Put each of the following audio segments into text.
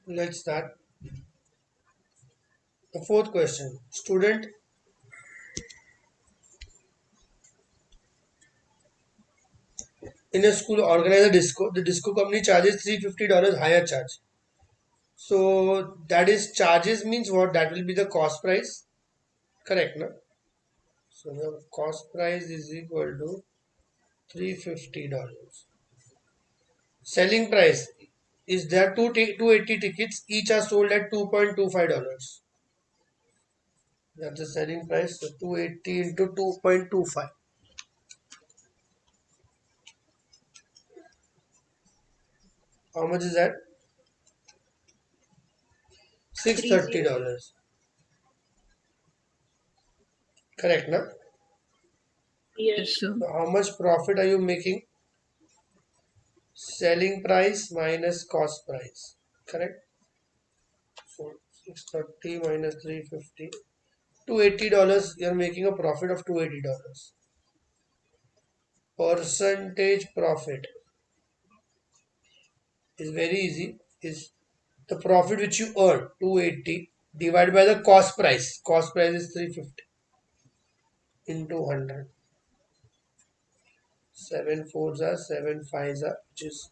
Let's start. The fourth question. Student in a school organize a disco. The disco company charges $350 higher charge. So that is charges means what? That will be the cost price. Correct, no? So the cost price is equal to $350. Selling price is there 280 tickets. Each are sold at $2.25. That's the selling price. So 280 into 2.25. How much is that? $630. Correct, na? Yes, Yes. sir. So how much profit are you making? Selling price minus cost price. Correct? So 630 minus 350. $280. You're making a profit of $280. Percentage profit is very easy. Is the profit which you earn 280 divided by the cost price. Cost price is 350 into 100. 7 fours are 7 fives are which is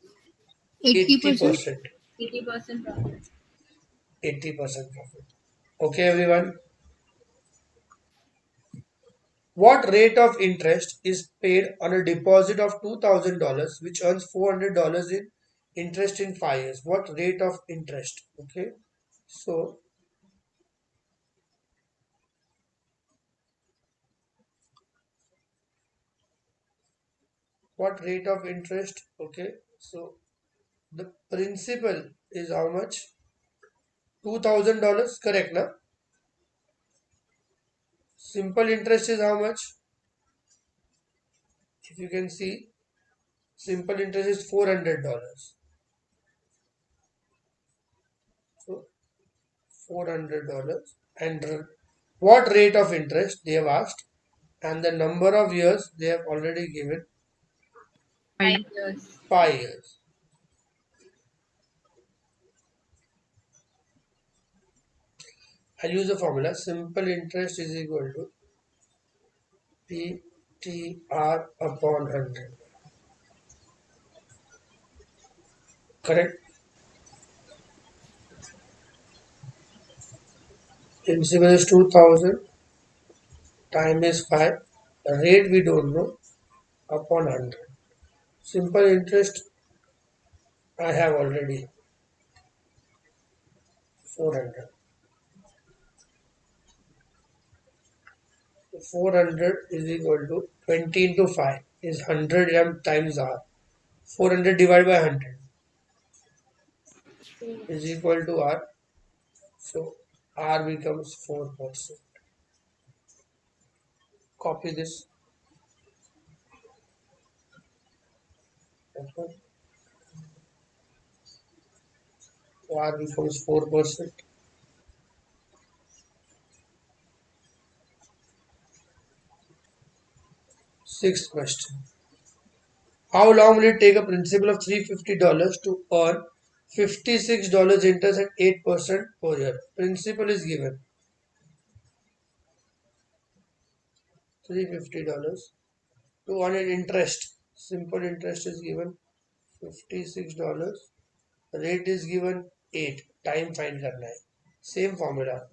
80%. 80%. 80% profit. 80% profit. Okay, everyone. What rate of interest is paid on a deposit of $2,000 which earns $400 in interest in 5 years? What rate of interest? Okay. So, what rate of interest? Okay. So, the principal is how much? $2,000. Correct, na? Simple interest is how much? If you can see, simple interest is $400. So, $400. And what rate of interest they have asked, and the number of years they have already given 5 5. years. 5 years. I'll use the formula simple interest is equal to PTR upon 100. Correct? Principal is 2000, time is 5, the rate we don't know upon 100. Simple interest I have already 400. 400 is equal to 20 into 5 is 100 m times r. 400 divided by 100 is equal to r. So r becomes 4%. Copy this. Okay. So r becomes 4%. Sixth question. How long will it take a principal of $350 to earn $56 interest at 8% per year? Principal is given $350 to earn an interest. Simple interest is given $56. Rate is given 8. Time find करना है. Same formula.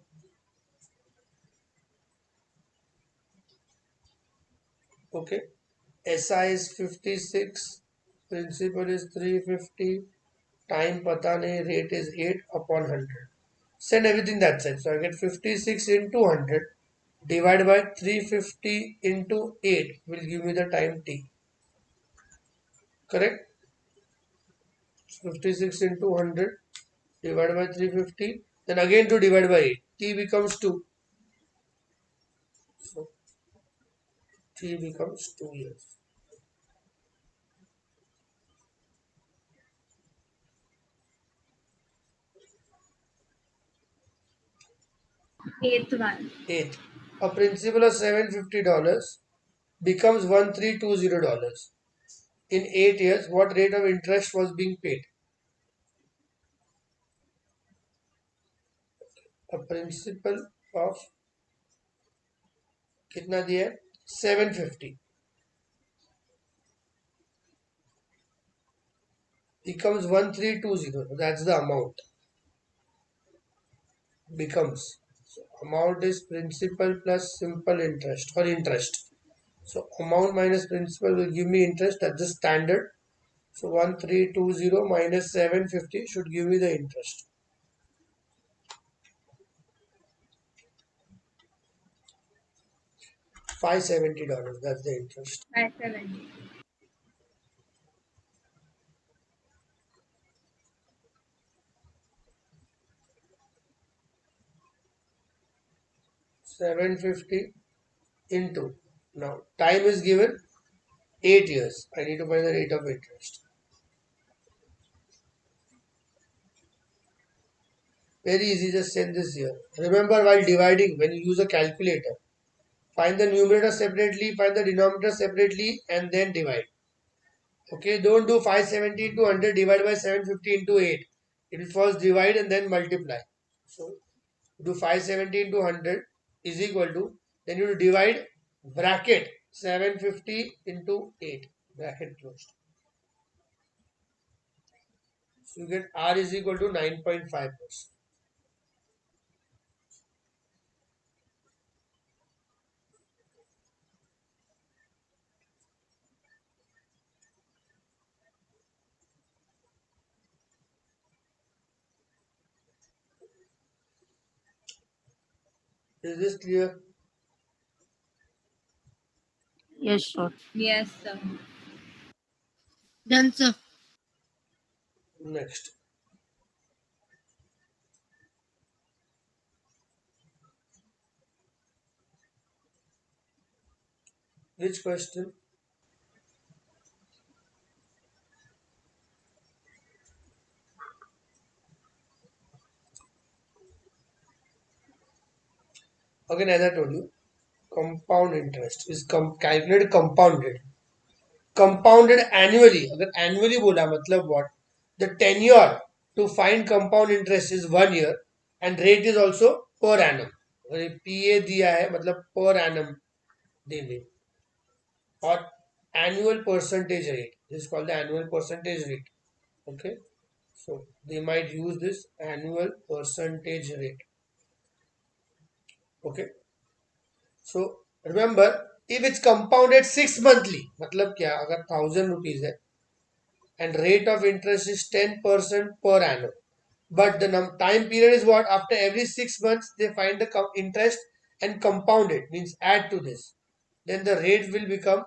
Okay. SI is 56. Principal is 350. Time पता नहीं. Rate is 8 upon 100. Send everything that side. So I get 56 into 100 divided by 350 into 8 will give me the time t. Correct? 56 into 100 divided by 350. Then again to divide by 8. T becomes 2. So t becomes 2 years. Eighth one. 8. A principal of $750 becomes $1320. In 8 years, what rate of interest was being paid? a principal of कितना दिया है 750 becomes 1320. That's the amount. Becomes, so amount is principal plus simple interest or interest. So amount minus principal will give me interest. That's the standard. So 1320 minus 750 should give me the interest. $570. That's the interest. 570. 750 into, now time is given 8 years. I need to find the rate of interest. Very easy, just send this here. Remember, while dividing, when you use a calculator, find the numerator separately, find the denominator separately, and then divide. Okay, don't do 570 into 100 divided by 750 into 8. It will first divide and then multiply. So do 570 into 100 is equal to, then you will divide bracket 750 into 8, bracket closed. So you get R is equal to 9.5%. Is this clear? Yes, sir. Yes, sir. Done, sir. Next. Which question? Again, as I told you, compound interest is calculated compounded. Compounded annually. अगर annually बोला मतलब what? The tenure to find compound interest is 1 year and rate is also per annum. अगर ये PA दिया है मतलब per annum देंगे और annual percentage rate. This is called the annual percentage rate. Okay, so they might use this annual percentage rate. Okay, so remember, if it's compounded 6 monthly, मतलब क्या, अगर 1000 rupees है and rate of interest is 10% per annum, but the time period is what, after every 6 months they find the interest and compound it, means add to this, then the rate will become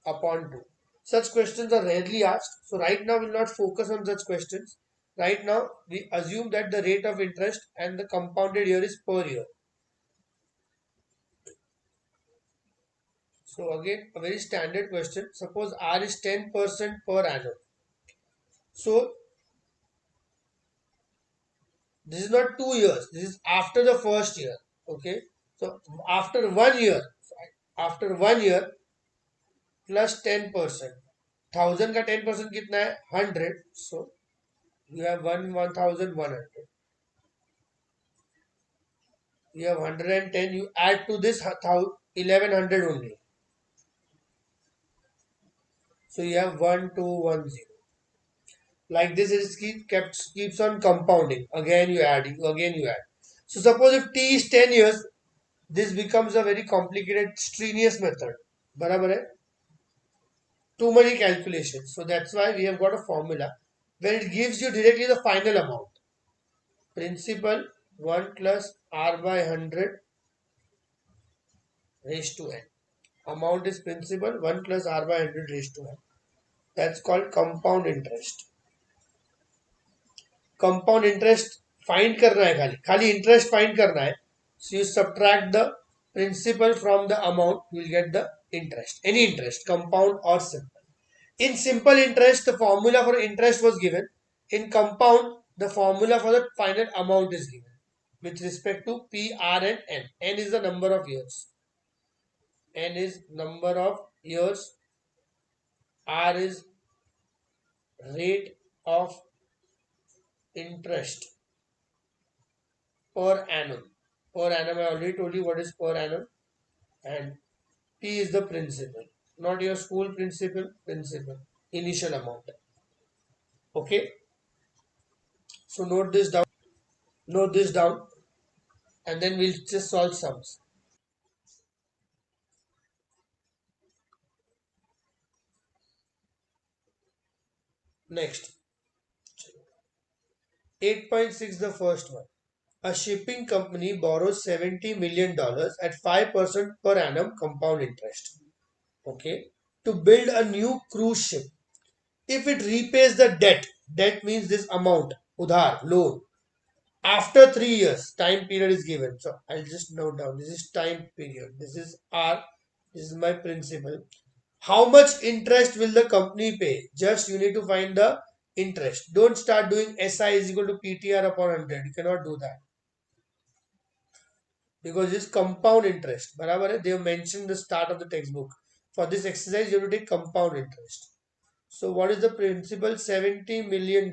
upon 2. Such questions are rarely asked, so right now we'll not focus on such questions. Right now we assume that the rate of interest and the compounded year is per year. So again, a very standard question. Suppose R is 10% per annum. So this is not 2 years. This is after the first year. Okay. So after 1 year plus 10%. 1000 का 10% कितना है 100. So you have 1100. You have 110. You add to this 1100 only. So you have 1210. Like this, keeps on compounding. Again you add. Again you add. So suppose if t is 10 years, this becomes a very complicated, strenuous method. बराबर है? Too many calculations. So that's why we have got a formula where it gives you directly the final amount. Principal 1 plus r by 100 raised to n. Amount is principal 1 plus r by 100 raised to n. That's called compound interest. Compound interest find करना है, खाली interest find करना है. So you subtract the principal from the amount, you will get the interest. Any interest, compound or simple. In simple interest, the formula for interest was given. In compound, the formula for the final amount is given with respect to P, R, and N. N is the number of years. N is number of years. R is rate of interest. per annum. Per annum, I already told you what is per annum, and P is the principal, not your school principal, initial amount. Okay, so note this down, and then we'll just solve sums. Next, 8.6, the first one. A shipping company borrows $70 million at 5% per annum compound interest. Okay, to build a new cruise ship. If it repays the debt means this amount, udhar, loan, after 3 years, time period is given. So I'll just note down, this is time period, this is R, this is my principal. How much interest will the company pay? Just you need to find the interest. Don't start doing SI is equal to PTR upon 100. You cannot do that because it's compound interest. बराबर है? They have mentioned the start of the textbook. For this exercise, you have to take compound interest. So what is the principal? $70 million.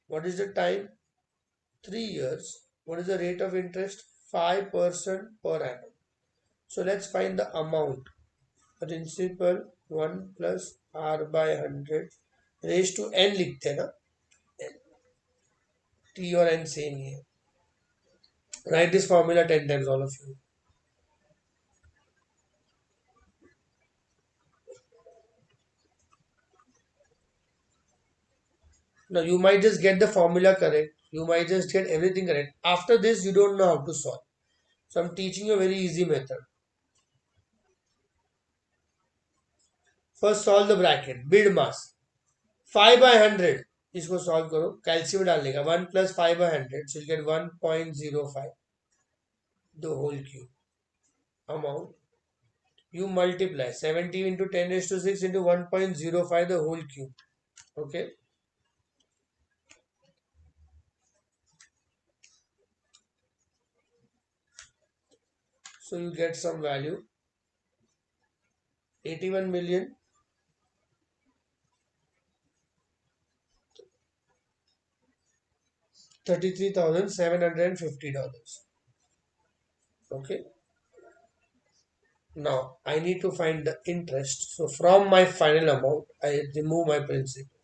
What is the time? 3 years. What is the rate of interest? 5% per annum. So let's find the amount. Principal 1 plus R by 100 raised to n लिखते हैं ना, T और n same ही है. Write this formula 10 times, all of you. Now you might just get the formula correct, you might just get everything correct. After this you don't know how to solve. So I'm teaching you a very easy method. First solve the bracket. Bid mass 5 by 100. इसको solve करो, calcium डालने का 1 plus 5 by 100, so you get 1.05, the whole cube. Amount you multiply 70 into 10 raised to 6 into 1.05, the whole cube. Okay, so you get some value 81 million 33,750 dollars. Okay, now I need to find the interest. So from my final amount I remove my principal.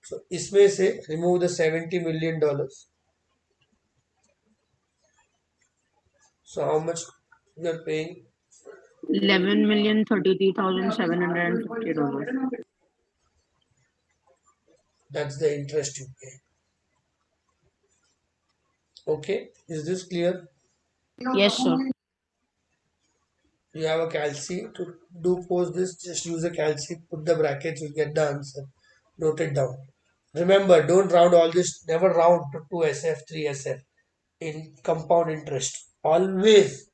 So इसमें से remove the $70 million. So how much you are paying? 11,33,750 dollars. That's the interest you pay. Okay, is this clear? Yes, sir. You have a calci to do post this, just use a calci, put the brackets, you'll get the answer. Note it down. Remember, don't round all this, never round to 2SF, 3SF in compound interest. Always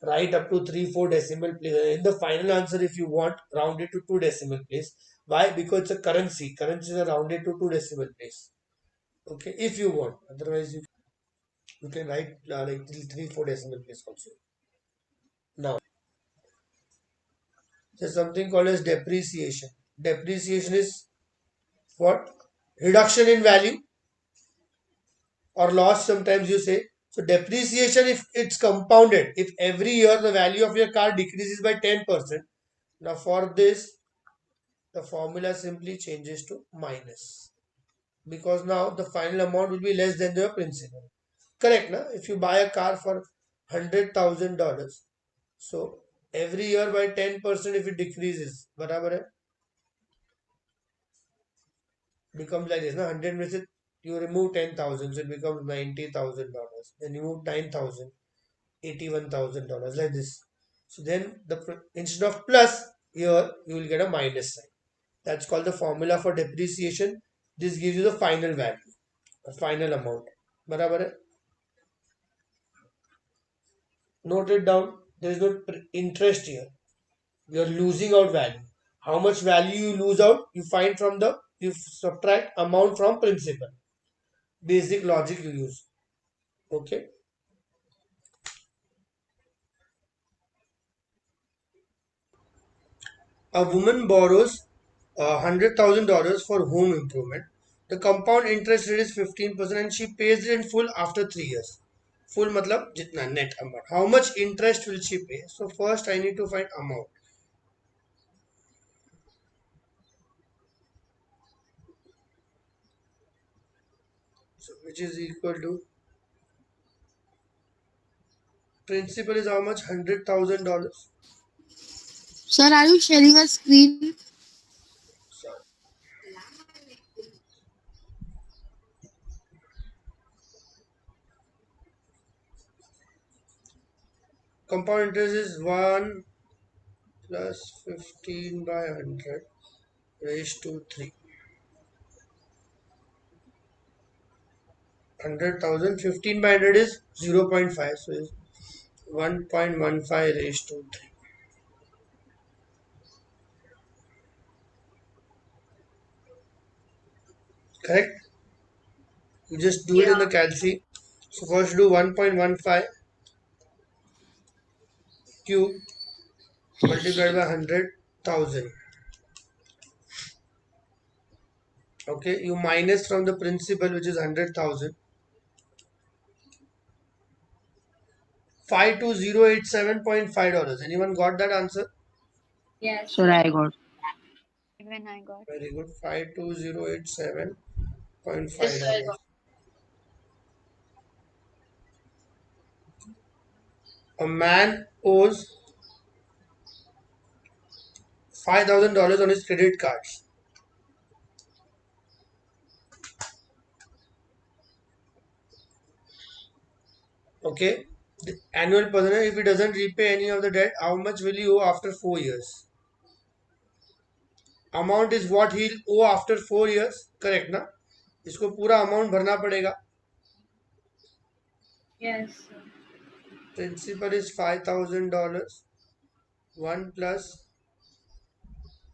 write up to 3, 4 decimal place. In the final answer, if you want, round it to 2 decimal place. Why? Because it's a currency. Currencies are rounded to 2 decimal place. Okay, if you want. Otherwise, you can write like 3, 4 decimal place also. Now, there's something called as depreciation. Depreciation is what? Reduction in value or loss, sometimes you say. So depreciation, if it's compounded, if every year the value of your car decreases by 10%, now for this the formula simply changes to minus, because now the final amount will be less than the principal. Correct, na? If you buy a car for $100,000, so every year by 10% if it decreases, बराबर है, becomes like this, na? 100 में से you remove 10,000, so it becomes $90,000. Then you move 9,000, $81,000, like this. So then instead of plus, here you will get a minus sign. That's called the formula for depreciation. This gives you the final value, the final amount. बराबर है? Note it down. There is no interest here. You are losing out value. How much value you lose out? You find from you subtract amount from principal. Basic logic you use. Okay. A woman borrows $100,000 for home improvement. The compound interest rate is 15% and she pays it in full after 3 years. Full matlab jitna net amount. How much interest will she pay? So first I need to find amount. So which is equal to principal is how much? $100,000. Sir, are you sharing a screen? Sorry. Compound interest is 1 plus 15 by 100 raised to 3. 100,000, 15 by 100 is 0.5, so it's 1.15 raised to 3. Correct? You just do it in the calci. So first do 1.15 cube multiplied by 100,000. Okay, you minus from the principal, which is 100,000. 52087.5 dollars. Anyone got that answer? Yes, Sir, I got. Even I got. Very good. 52087.5 Yes, sir, I dollars. got. A man owes $5,000 on his credit cards. Okay. The annual personal, if he doesn't repay any of the debt, how much will he owe after 4 years? Amount is what he'll owe after 4 years. Correct, ना? इसको पूरा amount भरना पड़ेगा. yes, sir. Principal is $5,000. 1 plus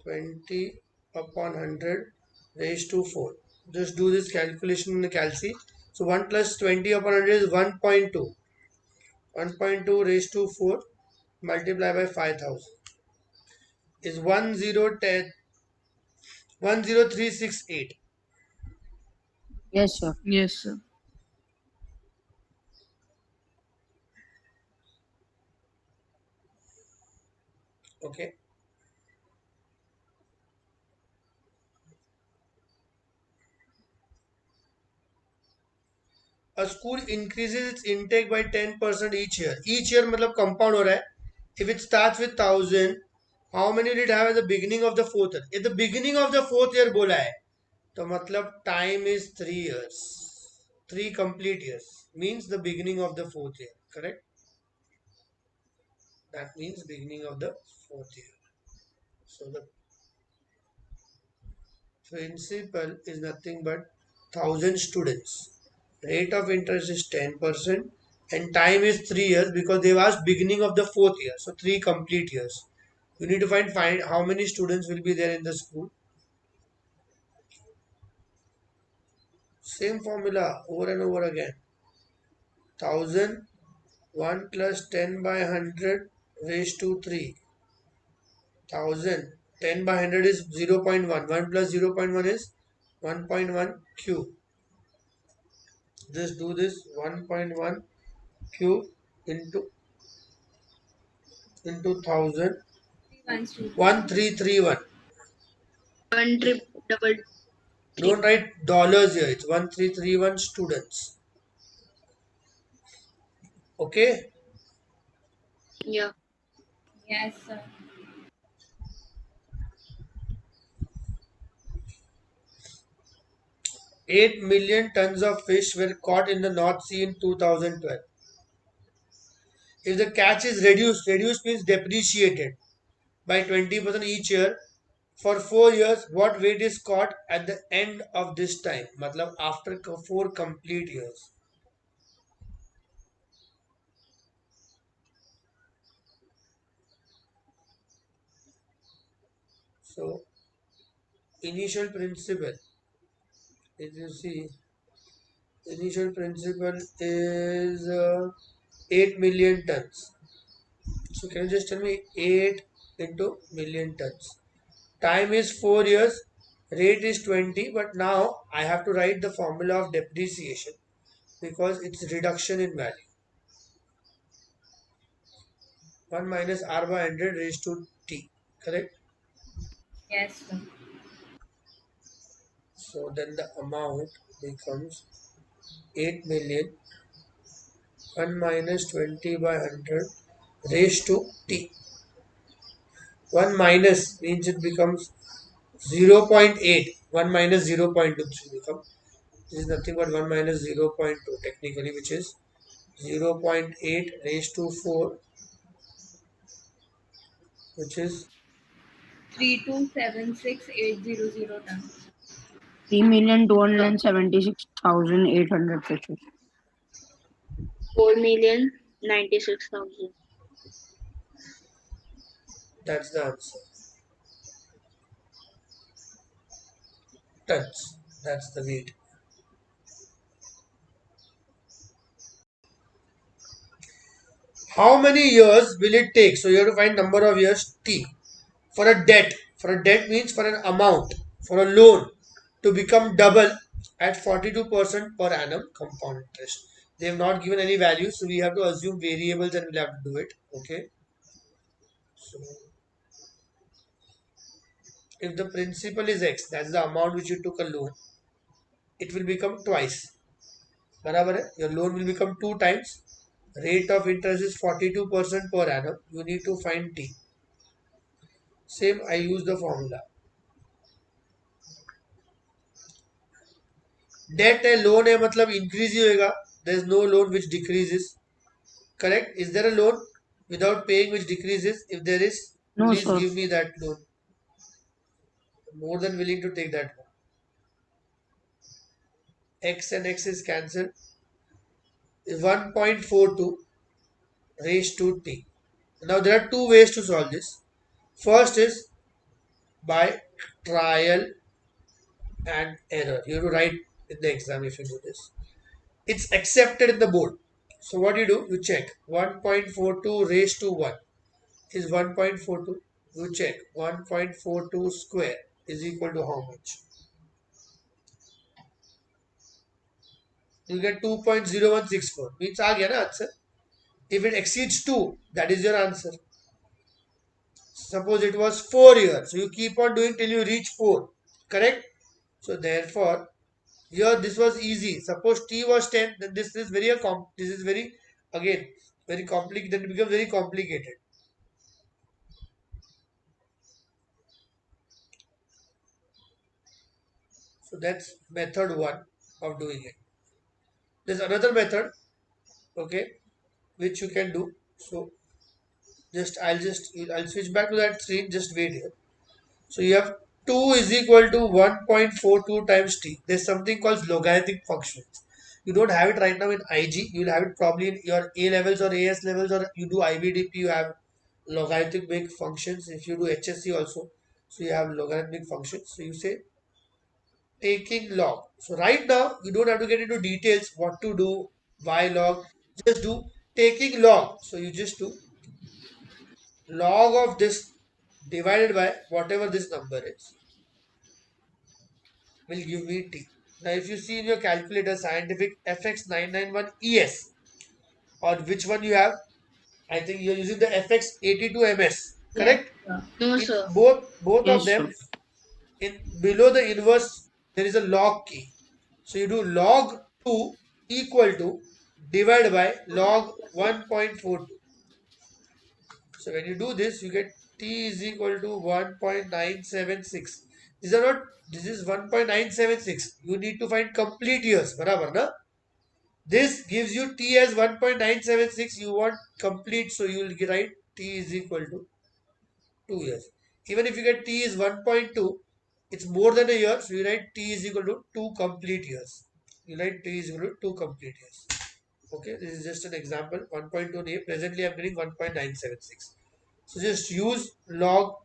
20 upon 100 raised to 4. Just do this calculation in the calci. So 1 plus 20 upon 100 is 1.2. 1.2 raised to 4 multiply by 5,000 is 10368. Yes, sir. Yes, sir. Okay. A school increases its intake by 10% each year. Each year मतलब compound हो रहा है. If it starts with 1,000, how many did it have at the beginning of the fourth year? If the beginning of the fourth year बोला है, तो मतलब time is 3 years. 3 complete years means the beginning of the fourth year. Correct? That means beginning of the fourth year. So the principal is nothing but 1,000 students. Rate of interest is 10% and time is 3 years because they've asked beginning of the fourth year. So 3 complete years. You need to find how many students will be there in the school. Same formula over and over again. 1,000 1 plus 10 by 100 raised to 3. 1,000 10 by 100 is 0.1. 1 plus 0.1 is 1.1 cube. Just do this 1.1 cube into 1,000. 1331. 1 trip double. Don't write dollars here. It's 1331 students. Okay. Yeah. Yes, sir. 8 million tons of fish were caught in the North Sea in 2012. If the catch is reduced means depreciated by 20% each year for 4 years, what weight is caught at the end of this time? Matlab after 4 complete years. So, initial principle, if you see, initial principle is 8 million tons. So, can you just tell me 8 into million tons? Time is 4 years Rate is 20, but now I have to write the formula of depreciation because it's reduction in value. 1 minus r by 100 raised to t, correct? Yes, sir. So then the amount becomes 8 million 1 minus 20 by 100 raised to t. 1 minus means it becomes 0.8. 1 minus 0.2 become. This is nothing but 1 minus 0.2 technically, which is 0.8 raised to 4, which is 3276,800 tons. 3,276,800 fishes. 4,096,000. that's the answer. Tons. That's the weight. How many years will it take? So you have to find number of years t for a debt. For a debt means for an amount, for a loan to become double at 42% per annum compound interest. They have not given any value, so we have to assume variables and we'll have to do it. Okay. So if the principal is x, that's the amount which you took a loan, it will become twice. बराबर है? Your loan will become 2 times. Rate of interest is 42% per annum. You need to find t. Same, I use the formula. Debt है, loan है, मतलब increase ही होएगा. There is no loan which decreases. Correct? Is there a loan without paying which decreases? If there is, No, please sir. give me that loan. More than willing to take that loan. X and X is cancelled. 1.42 raised to t. Now there are two ways to solve this. First is by trial and error. You have to write in the exam if you do this. It's accepted in the board. So what you do? You check. 1.42 raised to 1 is 1.42. You check. 1.42 square is equal to how much? You get 2.0164. Means आ गया ना answer. If it exceeds 2, that is your answer. Suppose it was 4 years. So you keep on doing till you reach 4. Correct? So therefore, here this was easy. Suppose t was 10, then this is very again very complicated. Then it becomes very complicated. So that's method 1 of doing it. There's another method, okay, which you can do. So I'll switch back to that screen. Just wait here. So you have 2 is equal to 1.42 times t. There's something called logarithmic functions. You don't have it right now in IG. You'll have it probably in your A levels or AS levels, or you do IBDP. You have logarithmic functions. If you do HSC also, so you have logarithmic functions. So you say taking log. So right now you don't have to get into details what to do, why log. Just do taking log. So you just do log of this divided by whatever this number is will give me t. Now if you see in your calculator scientific FX991ES, or which one you have, I think you're using the FX82MS, Yes, correct? sir. No, In sir. both of Yes, them, sir. in below the inverse there is a log key. So you do log 2 equal to divide by log 1.42. So when you do this, you get t is equal to 1.976. These are not, this is 1.976. You need to find complete years. Barabar, na? This gives you t as 1.976. You want complete, so you will write t is equal to 2 years. Even if you get t is 1.2, it's more than a year, so you write t is equal to 2 complete years. You write t is equal to 2 complete years. Okay, this is just an example. 1.2 name. Presently, I'm getting 1.976. So just use log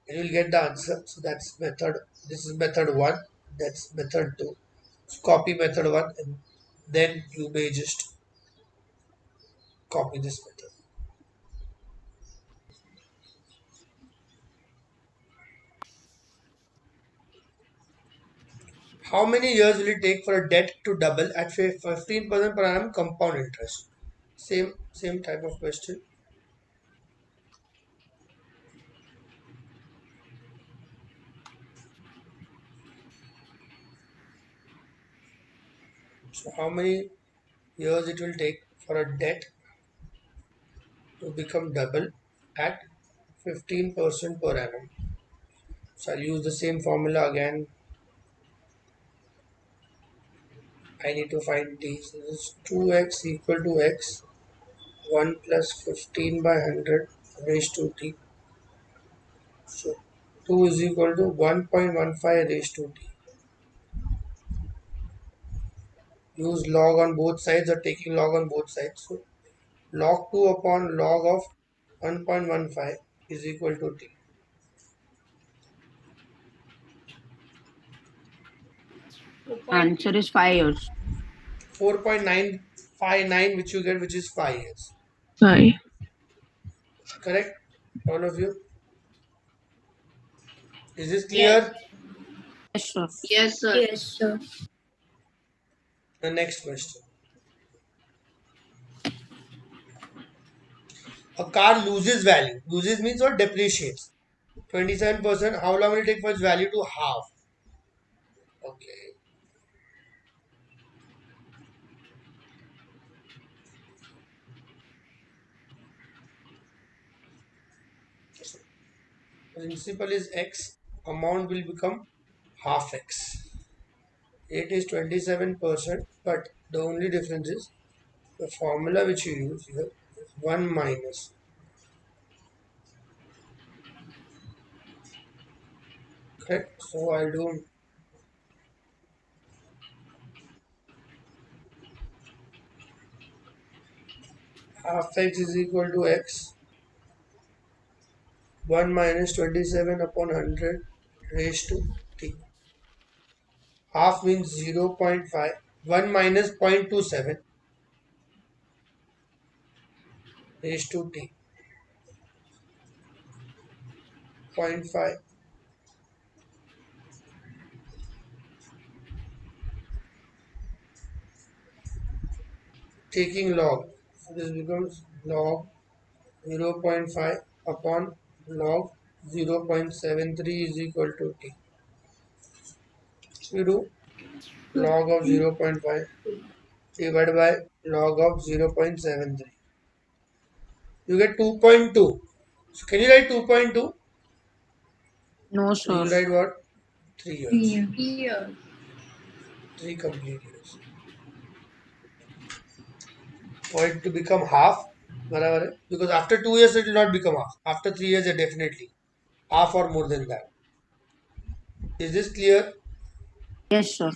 and you will get the answer. So that's method. This is method 1. That's method 2. So copy method 1 and then you may just copy this method. How many years will it take for a debt to double at 15% per annum compound interest? Same type of question. So how many years it will take for a debt to become double at 15% per annum? So I'll use the same formula again. I need to find t. So this is 2x equal to x 1 plus 15 by 100 raised to t. So 2 is equal to 1.15 raised to t. Use log on both sides or taking log on both sides. So log 2 upon log of 1.15 is equal to t. 4.9. Answer is 5 years. 4.959 which you get, which is 5 years. Five. Correct? All of you? Is this Yes. clear? Yes, sir. Yes, sir. Yes, sir. The next question. A car loses value. Loses means what? Depreciates. 27%. How long will it take for its value to halve? Okay. So principal is x. Amount will become half x. It is 27%, but the only difference is the formula which you use here is 1 minus. Correct? So I'll do half x is equal to x 1 minus 27 upon 100 raised to t. Half means 0.5. 1 minus 0.27 raised to t. 0.5. Taking log. So this becomes log 0.5 upon log 0.73 is equal to t. We do log of 0.5 divided by log of 0.73. You get 2.2. So can you write 2.2? No, So sir. you write what? 3 years. Here. 3 complete years. For it to become half, बराबर है? Because after 2 years it will not become half. After 3 years, definitely half or more than that. Is this clear? Yes, sir.